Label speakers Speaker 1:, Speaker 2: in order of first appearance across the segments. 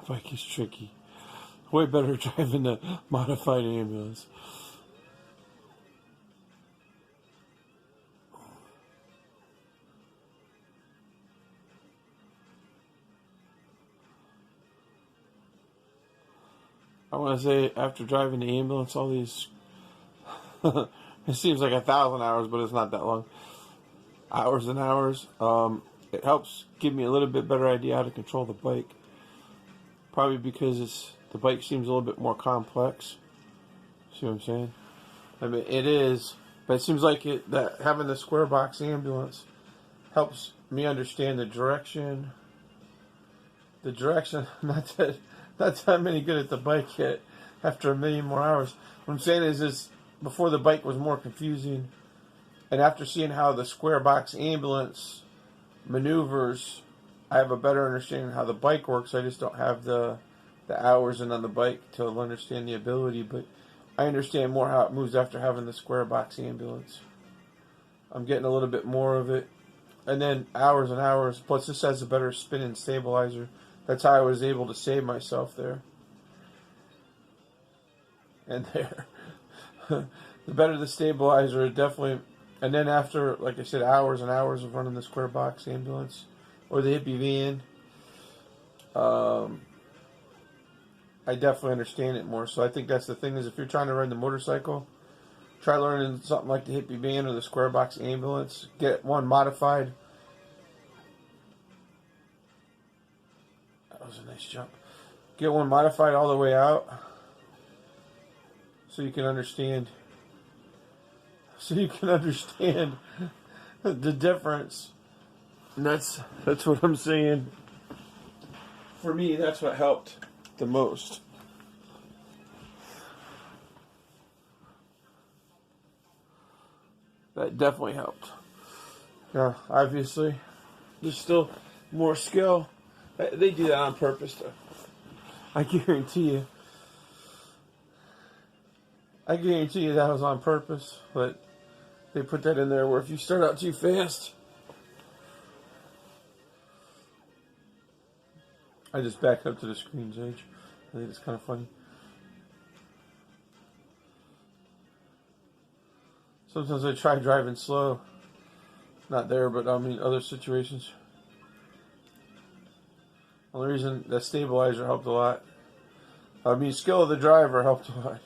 Speaker 1: Bike is tricky. Way better driving a modified ambulance. I want to say, after driving the ambulance, all these, it seems like 1,000 hours, but it's not that long. Hours and hours. It helps give me a little bit better idea how to control the bike. Probably because the bike seems a little bit more complex. See what I'm saying? I mean, it is, but it seems like that having the square box ambulance helps me understand the direction. The direction, not that I'm any good at the bike yet after 1,000,000 more hours. What I'm saying is before the bike was more confusing, and after seeing how the square box ambulance maneuvers, I have a better understanding of how the bike works. I just don't have the hours in on the bike to understand the ability, but I understand more how it moves after having the square box ambulance. I'm getting a little bit more of it. And then hours and hours, plus this has a better spin and stabilizer. That's how I was able to save myself there. And there. The better the stabilizer, it definitely. And then after, like I said, hours and hours of running the square box ambulance or the hippie van, I definitely understand it more. So I think that's the thing, is if you're trying to ride the motorcycle, try learning something like the hippie van or the square box ambulance. Get one modified. That was a nice jump. Get one modified all the way out so you can understand. So you can understand the difference. And that's what I'm saying. For me, that's what helped the most. That definitely helped. Yeah, obviously, there's still more skill. They do that on purpose, though. I guarantee you. I guarantee you that was on purpose, but they put that in there where if you start out too fast. I just backed up to the screen's edge. I think it's kind of funny. Sometimes I try driving slow. Not there, but I mean other situations. Only reason that stabilizer helped a lot. I mean, skill of the driver helped a lot.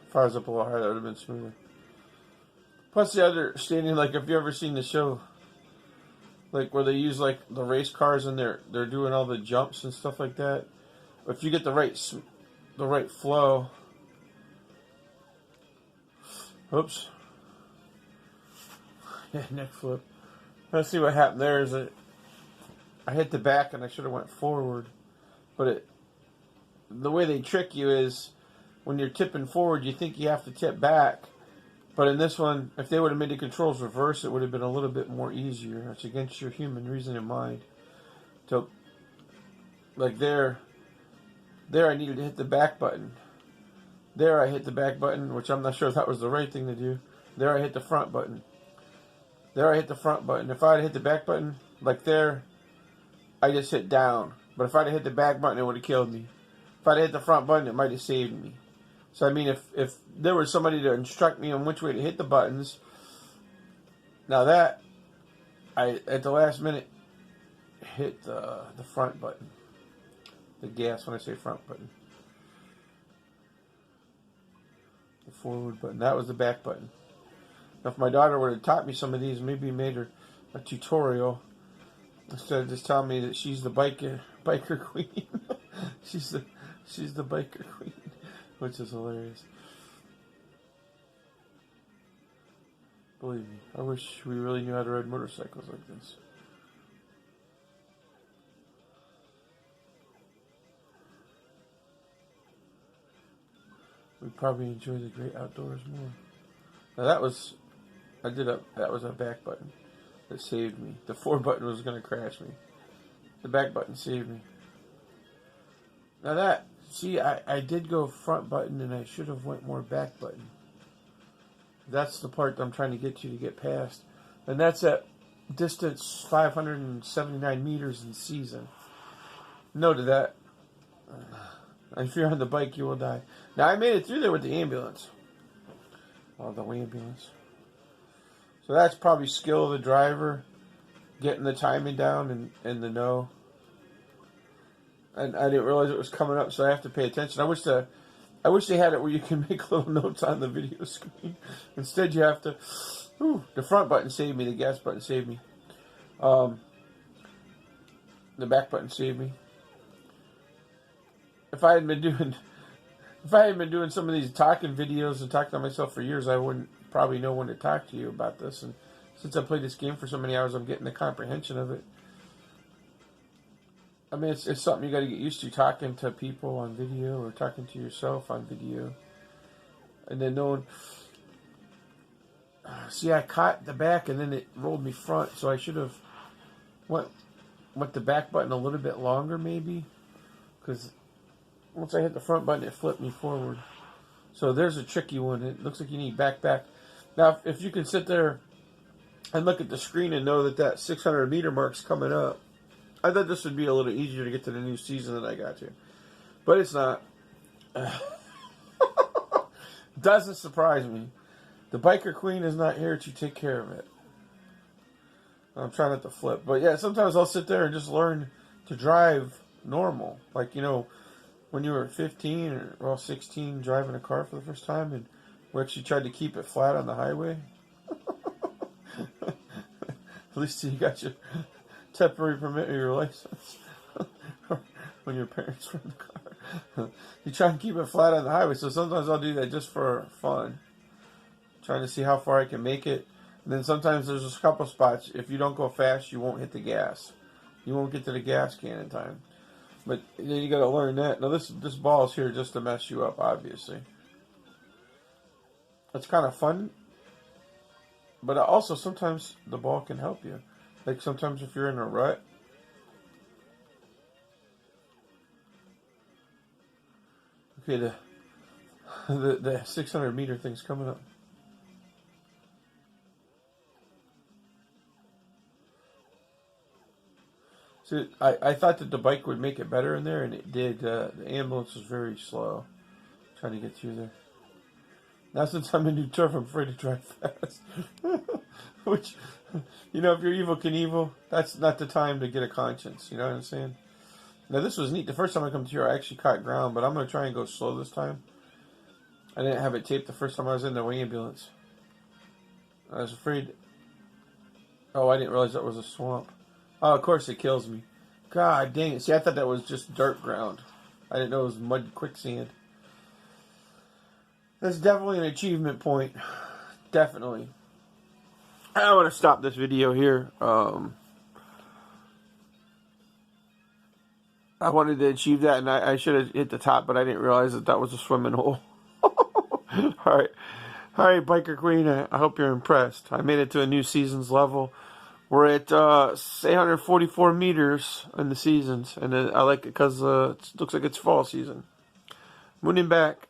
Speaker 1: If I was up a little higher, that would have been smoother. Plus the understanding, like if you ever seen the show, like where they use like the race cars and they're doing all the jumps and stuff like that. If you get the right flow. Oops. Yeah, neck flip. Let's see what happened there. Is I hit the back and I should have went forward, but the way they trick you is when you're tipping forward, you think you have to tip back. But in this one, if they would have made the controls reverse, it would have been a little bit more easier. It's against your human reason and mind. So, like there I needed to hit the back button. There I hit the back button, which I'm not sure if that was the right thing to do. There I hit the front button. There I hit the front button. If I had hit the back button, like there, I just hit down. But if I'd have hit the back button, it would have killed me. If I'd hit the front button, it might have saved me. So, I mean, if there was somebody to instruct me on which way to hit the buttons, now that, I, at the last minute, hit the front button. The gas, when I say front button. The forward button. That was the back button. Now, if my daughter would have taught me some of these, maybe made her a tutorial, instead of just telling me that she's the biker queen. she's the biker queen. Which is hilarious. Believe me, I wish we really knew how to ride motorcycles like this. We'd probably enjoy the great outdoors more. Now that was a back button that saved me. The forward button was going to crash me. The back button saved me. Now that, see, I did go front button and I should have went more back button. That's the part that I'm trying to get past. And that's at distance 579 meters in season. No to that. If you're on the bike, you will die. Now, I made it through there with the ambulance. Oh, the ambulance. So that's probably skill of the driver, getting the timing down and the know. And I didn't realize it was coming up, so I have to pay attention. I wish they had it where you can make little notes on the video screen. Instead, you have to. The front button saved me. The gas button saved me. The back button saved me. If I hadn't been doing some of these talking videos and talking to myself for years, I wouldn't probably know when to talk to you about this. And since I played this game for so many hours, I'm getting the comprehension of it. I mean, it's something you got to get used to, talking to people on video or talking to yourself on video. And then knowing... See, I caught the back and then it rolled me front, so I should have went the back button a little bit longer maybe. Because once I hit the front button, it flipped me forward. So there's a tricky one. It looks like you need back. Now, if you can sit there and look at the screen and know that 600 meter mark's coming up, I thought this would be a little easier to get to the new season than I got to. But it's not. Doesn't surprise me. The biker queen is not here to take care of it. I'm trying not to flip. But yeah, sometimes I'll sit there and just learn to drive normal. Like, when you were 15 or 16 driving a car for the first time and we actually tried to keep it flat on the highway. At least you got your temporary permit or your license when your parents were in the car. You try and keep it flat on the highway. So sometimes I'll do that just for fun. Trying to see how far I can make it. And then sometimes there's a couple spots. If you don't go fast, you won't hit the gas. You won't get to the gas can in time. But then you got to learn that. Now this ball is here just to mess you up, obviously. It's kind of fun. But also sometimes the ball can help you. Like sometimes if you're in a rut. Okay, the 600 meter thing's coming up. So I thought that the bike would make it better in there, and it did. The ambulance was very slow trying to get through there. Now, since I'm a new turf, I'm afraid to drive fast. Which, if you're Evel Knievel, that's not the time to get a conscience. You know what I'm saying? Now, this was neat. The first time I come to here, I actually caught ground, but I'm going to try and go slow this time. I didn't have it taped the first time I was in the ambulance. I was afraid. Oh, I didn't realize that was a swamp. Oh, of course it kills me. God dang it. See, I thought that was just dirt ground. I didn't know it was mud quicksand. That's definitely an achievement point. Definitely. I want to stop this video here. I wanted to achieve that, and I should have hit the top, but I didn't realize that was a swimming hole. Alright, Biker Queen, I hope you're impressed. I made it to a new season's level. We're at 844 meters in the seasons, and I like it because it looks like it's fall season. Mooning back.